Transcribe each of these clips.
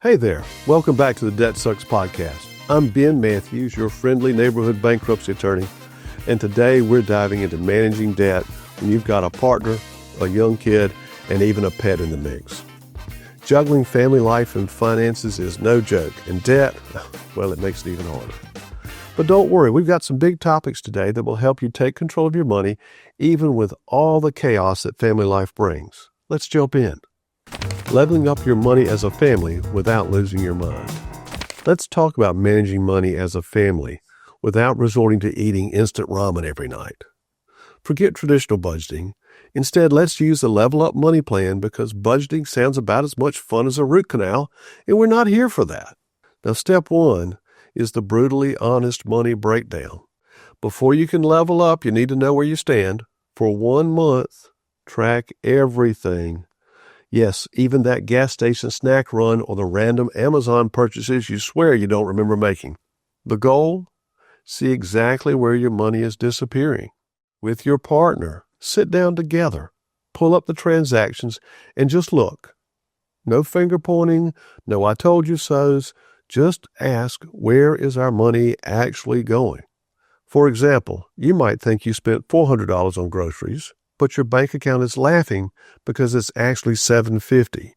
Hey there. Welcome back to the Debt Sucks podcast. I'm Ben Matthews, your friendly neighborhood bankruptcy attorney, and today we're diving into managing debt when you've got a partner, a young kid, and even a pet in the mix. Juggling family life and finances is no joke, and debt, well, it makes it even harder. But don't worry, we've got some big topics today that will help you take control of your money, even with all the chaos that family life brings. Let's jump in. Leveling up your money as a family without losing your mind. Let's talk about managing money as a family without resorting to eating instant ramen every night. Forget traditional budgeting. Instead, let's use the Level Up Money Plan because budgeting sounds about as much fun as a root canal, and we're not here for that. Now, step one is the brutally honest money breakdown. Before you can level up, you need to know where you stand. For 1 month, track everything. Yes, even that gas station snack run or the random Amazon purchases you swear you don't remember making. The goal? See exactly where your money is disappearing. With your partner, sit down together, pull up the transactions, and just look. No finger pointing, no I told you so's. Just ask, where is our money actually going? For example, you might think you spent $400 on groceries, but your bank account is laughing because it's actually $750,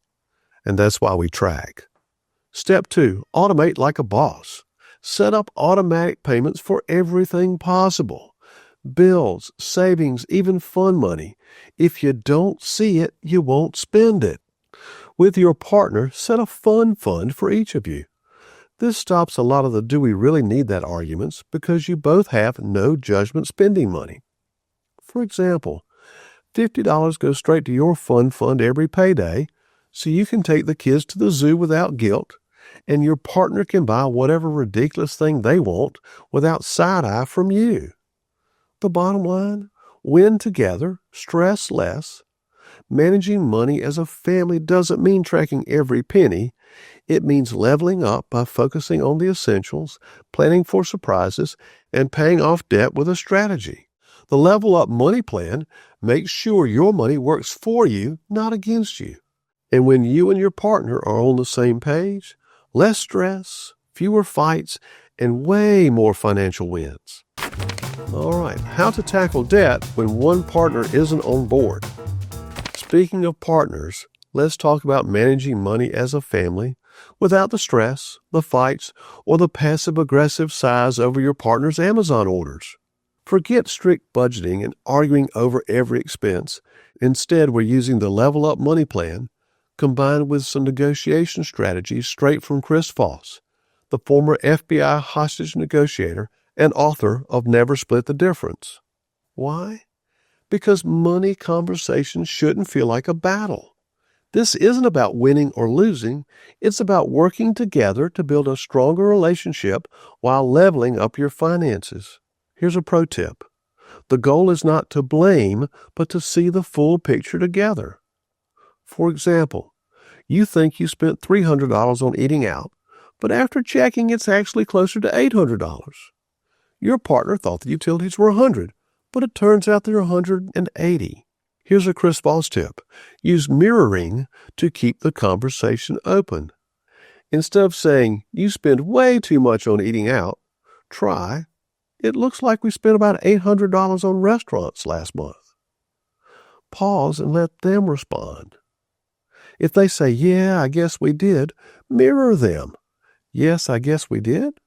and that's why we track. Step 2, automate like a boss. Set up automatic payments for everything possible. Bills, savings, even fun money. If you don't see it, you won't spend it. With your partner, set a fun fund for each of you. This stops a lot of the do we really need that arguments because you both have no judgment spending money. For example, $50 goes straight to your fun fund every payday, so you can take the kids to the zoo without guilt, and your partner can buy whatever ridiculous thing they want without side-eye from you. The bottom line, win together, stress less. Managing money as a family doesn't mean tracking every penny. It means leveling up by focusing on the essentials, planning for surprises, and paying off debt with a strategy. The Level Up Money Plan makes sure your money works for you, not against you. And when you and your partner are on the same page, less stress, fewer fights, and way more financial wins. All right, how to tackle debt when one partner isn't on board. Speaking of partners, let's talk about managing money as a family without the stress, the fights, or the passive-aggressive sighs over your partner's Amazon orders. Forget strict budgeting and arguing over every expense. Instead, we're using the Level Up Money Plan combined with some negotiation strategies straight from Chris Voss, the former FBI hostage negotiator and author of Never Split the Difference. Why? Because money conversations shouldn't feel like a battle. This isn't about winning or losing. It's about working together to build a stronger relationship while leveling up your finances. Here's a pro tip. The goal is not to blame, but to see the full picture together. For example, you think you spent $300 on eating out, but after checking, it's actually closer to $800. Your partner thought the utilities were $100, but it turns out they're $180. Here's a Chris Voss tip. Use mirroring to keep the conversation open. Instead of saying, you spend way too much on eating out, try, it looks like we spent about $800 on restaurants last month. Pause and let them respond. If they say, yeah, I guess we did, mirror them. Yes, I guess we did.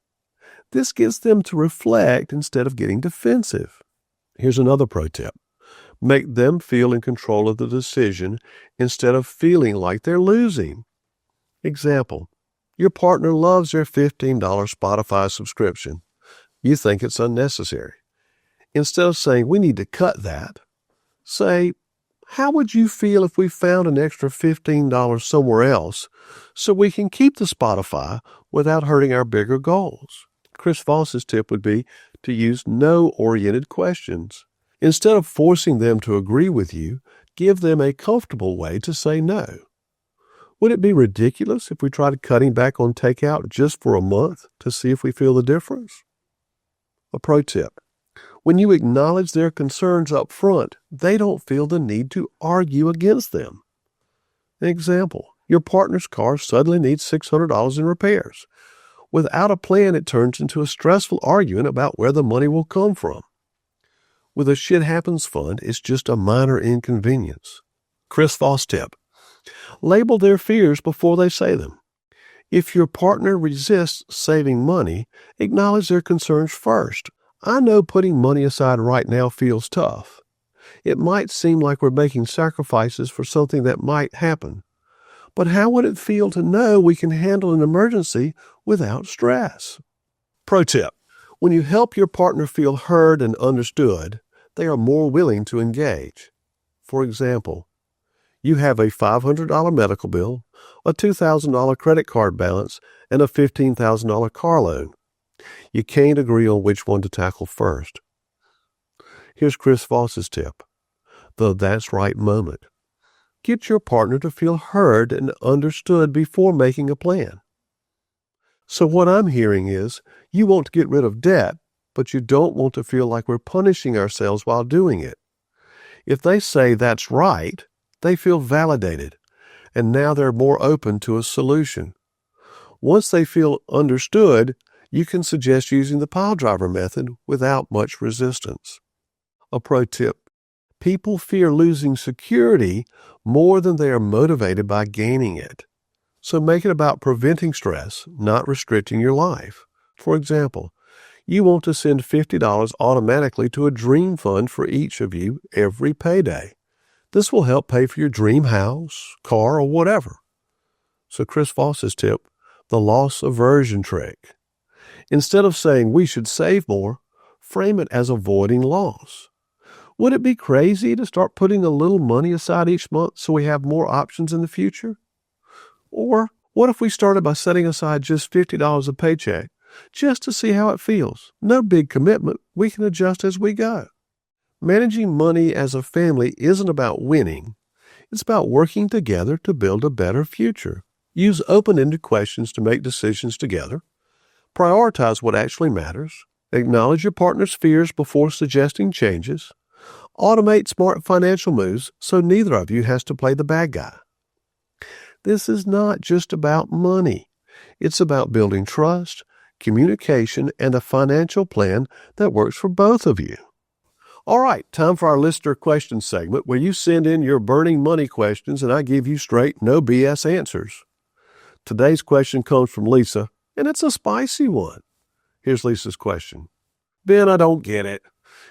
This gets them to reflect instead of getting defensive. Here's another pro tip. Make them feel in control of the decision instead of feeling like they're losing. Example, your partner loves their $15 Spotify subscription. You think it's unnecessary. Instead of saying, we need to cut that, say, how would you feel if we found an extra $15 somewhere else so we can keep the Spotify without hurting our bigger goals? Chris Voss's tip would be to use no-oriented questions. Instead of forcing them to agree with you, give them a comfortable way to say no. Would it be ridiculous if we tried cutting back on takeout just for a month to see if we feel the difference? A pro tip. When you acknowledge their concerns up front, they don't feel the need to argue against them. An example, Your partner's car suddenly needs $600 in repairs. Without a plan, it turns into a stressful argument about where the money will come from. With a shit happens fund, it's just a minor inconvenience. Chris Voss tip: label their fears before they say them. If your partner resists saving money, acknowledge their concerns first. I know putting money aside right now feels tough. It might seem like we're making sacrifices for something that might happen. But how would it feel to know we can handle an emergency without stress? Pro tip: when you help your partner feel heard and understood, they are more willing to engage. For example, you have a $500 medical bill, a $2,000 credit card balance, and a $15,000 car loan. You can't agree on which one to tackle first. Here's Chris Voss's tip: the that's right moment. Get your partner to feel heard and understood before making a plan. So what I'm hearing is, you want to get rid of debt, but you don't want to feel like we're punishing ourselves while doing it. If they say that's right, they feel validated, and now they're more open to a solution. Once they feel understood, you can suggest using the pile driver method without much resistance. A pro tip: people fear losing security more than they are motivated by gaining it. So make it about preventing stress, not restricting your life. For example, you want to send $50 automatically to a dream fund for each of you every payday. This will help pay for your dream house, car, or whatever. So Chris Voss's tip: the loss aversion trick. Instead of saying we should save more, frame it as avoiding loss. Would it be crazy to start putting a little money aside each month so we have more options in the future? Or what if we started by setting aside just $50 a paycheck, just to see how it feels? No big commitment. We can adjust as we go. Managing money as a family isn't about winning. It's about working together to build a better future. Use open-ended questions to make decisions together. Prioritize what actually matters. Acknowledge your partner's fears before suggesting changes. Automate smart financial moves so neither of you has to play the bad guy. This is not just about money. It's about building trust, communication, and a financial plan that works for both of you. All right, time for our listener question segment where you send in your burning money questions and I give you straight, no BS answers. Today's question comes from Lisa, and it's a spicy one. Here's Lisa's question. Ben, I don't get it.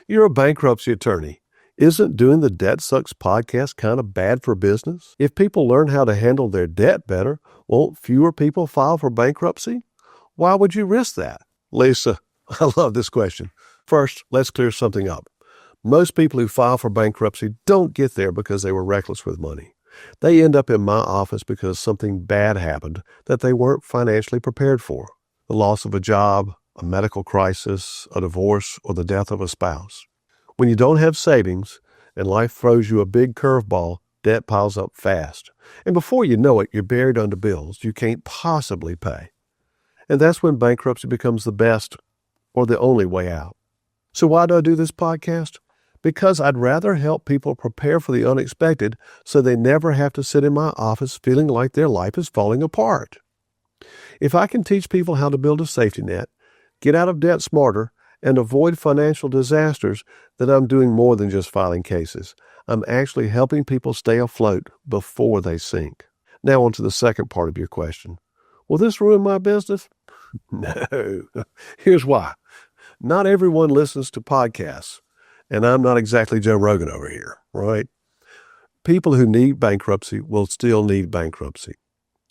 You're a bankruptcy attorney. Isn't doing the Debt Sucks podcast kind of bad for business? If people learn how to handle their debt better, won't fewer people file for bankruptcy? Why would you risk that? Lisa, I love this question. First, let's clear something up. Most people who file for bankruptcy don't get there because they were reckless with money. They end up in my office because something bad happened that they weren't financially prepared for. The loss of a job, a medical crisis, a divorce, or the death of a spouse. When you don't have savings and life throws you a big curveball, debt piles up fast. And before you know it, you're buried under bills you can't possibly pay. And that's when bankruptcy becomes the best or the only way out. So why do I do this podcast? Because I'd rather help people prepare for the unexpected so they never have to sit in my office feeling like their life is falling apart. If I can teach people how to build a safety net, get out of debt smarter, and avoid financial disasters, then I'm doing more than just filing cases. I'm actually helping people stay afloat before they sink. Now on to the second part of your question. Will this ruin my business? No. Here's why. Not everyone listens to podcasts, and I'm not exactly Joe Rogan over here, right? People who need bankruptcy will still need bankruptcy.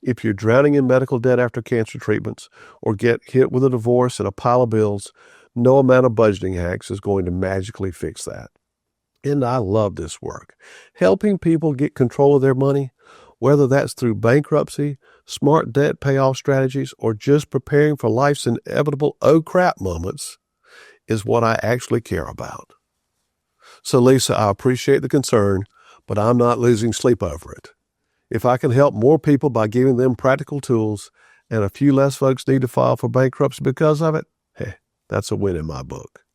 If you're drowning in medical debt after cancer treatments or get hit with a divorce and a pile of bills, no amount of budgeting hacks is going to magically fix that. And I love this work, helping people get control of their money, whether that's through bankruptcy, smart debt payoff strategies, or just preparing for life's inevitable oh crap moments, is what I actually care about. So Lisa, I appreciate the concern, but I'm not losing sleep over it. If I can help more people by giving them practical tools and a few less folks need to file for bankruptcy because of it, hey, that's a win in my book.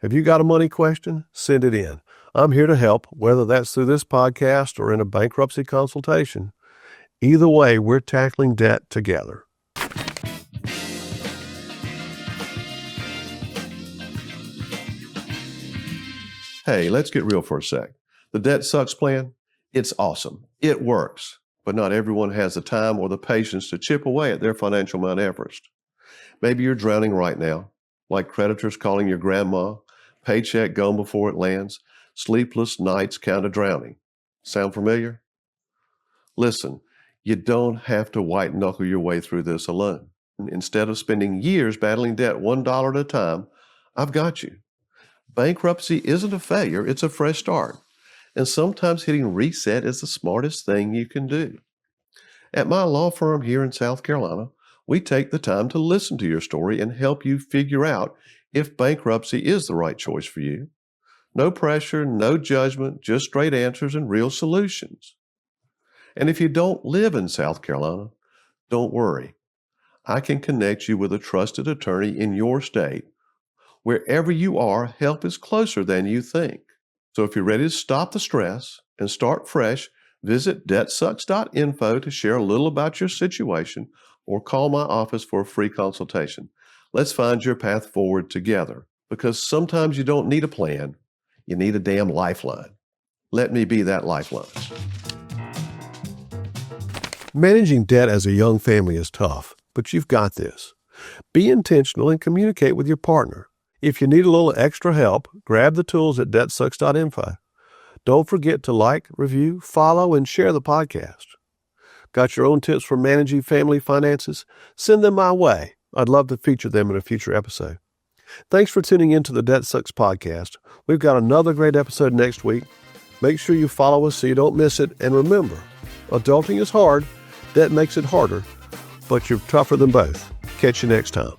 Have you got a money question? Send it in. I'm here to help, whether that's through this podcast or in a bankruptcy consultation. Either way, we're tackling debt together. Hey, let's get real for a sec. The Debt Sucks plan, it's awesome. It works. But not everyone has the time or the patience to chip away at their financial Mount Everest. Maybe you're drowning right now, like creditors calling your grandma, paycheck gone before it lands, sleepless nights count of drowning. Sound familiar? Listen, you don't have to white-knuckle your way through this alone. Instead of spending years battling debt $1 at a time, I've got you. Bankruptcy isn't a failure, it's a fresh start. And sometimes hitting reset is the smartest thing you can do. At my law firm here in South Carolina, we take the time to listen to your story and help you figure out if bankruptcy is the right choice for you. No pressure, no judgment, just straight answers and real solutions. And if you don't live in South Carolina, don't worry. I can connect you with a trusted attorney in your state. Wherever you are, help is closer than you think. So if you're ready to stop the stress and start fresh, visit debtsucks.info to share a little about your situation or call my office for a free consultation. Let's find your path forward together, because sometimes you don't need a plan, you need a damn lifeline. Let me be that lifeline. Managing debt as a young family is tough, but you've got this. Be intentional and communicate with your partner. If you need a little extra help, grab the tools at debtsucks.info. Don't forget to like, review, follow, and share the podcast. Got your own tips for managing family finances? Send them my way. I'd love to feature them in a future episode. Thanks for tuning in to the Debt Sucks podcast. We've got another great episode next week. Make sure you follow us so you don't miss it. And remember, adulting is hard. Debt makes it harder, but you're tougher than both. Catch you next time.